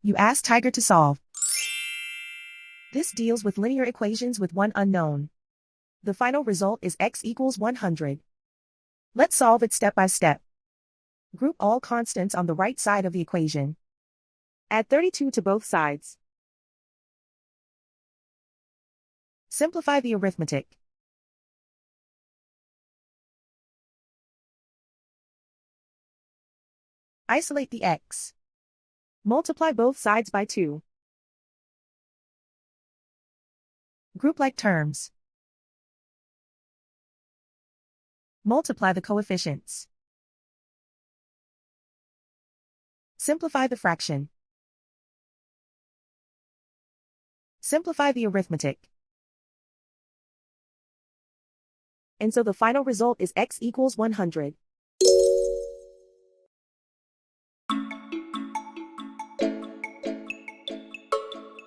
You ask Tiger to solve. This deals with linear equations with one unknown. The final result is x equals 100. Let's solve it step by step. Group all constants on the right side of the equation. Add 32 to both sides. Simplify the arithmetic. Isolate the x. Multiply both sides by 2. Group like terms. Multiply the coefficients. Simplify the fraction. Simplify the arithmetic. And so the final result is x equals 100.